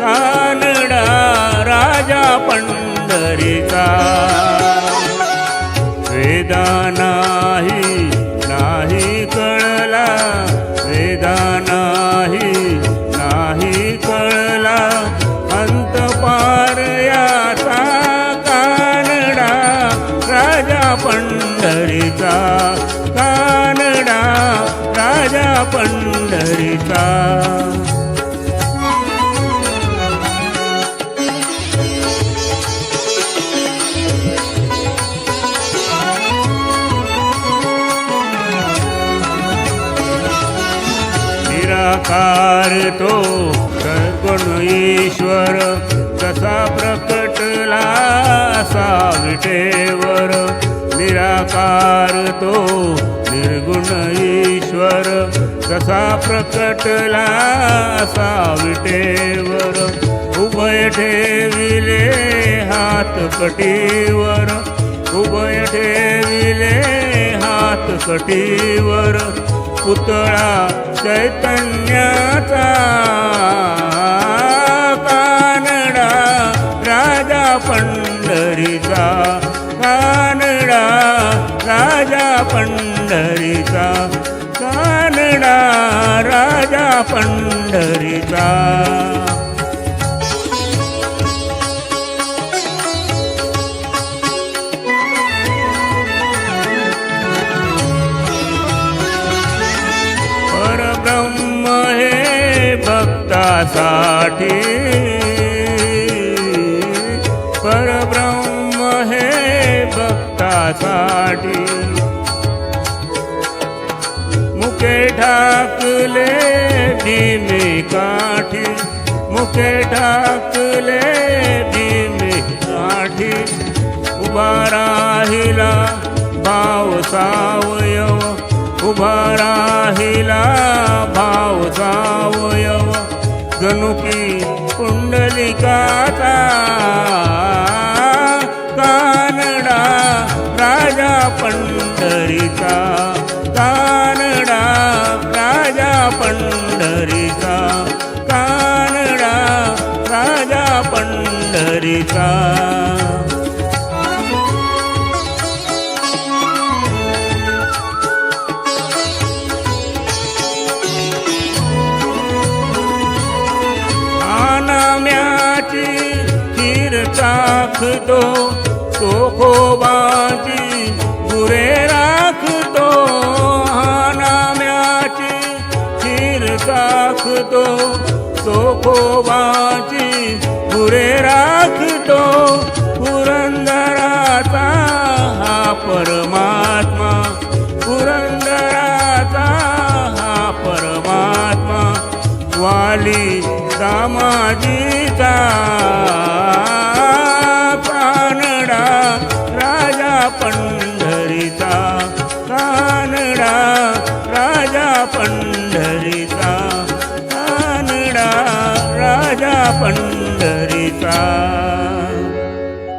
कानडा राजा पंढरीचा वेदा नाही कळला वेदा नाही कळला अंत पार याचा कानडा राजा पंढरीचा कानडा राजा पंढरीचा निराकार तो सद्गुण ईश्वर कसा प्रकटला असा विटेवर निराकार तो निर्गुण ईश्वर कसा प्रकटला असा विटेवर उभय ठेविले हात कटीवर उभय ठेविले हात कटीवर पुतळा चैतन्याचा कानडा राजा पंढरीचा कानडा राजा पंढरीचा कानडा राजा पंढरीचा परब्रह्म हे भक्तासाठी परब्रह्म हे भक्तासाठी मुके ठाकले भीमे काठी मुके ठाकले भीमे काठी उभा राहिला भाव सावयव उभा राहिला भाव सावयव गणुकी पुंडलिकाचा कानडा राजा पंढरीचा कानडा राजा पंढरीचा कानडा राजा पंढरीचा नाम्याची खीर टाकतो तो खोबाची गुरे राखतो नाम्याची खीर टाकतो तो खोबाची गुरे राखतो पुरंदराचा हा परमात्मा पुरंदराचा हा परमात्मा वाली दामाजीचा कानडा राजा पंढरीचा कानडा राजा पंढरीचा कानडा राजा पंढरीचा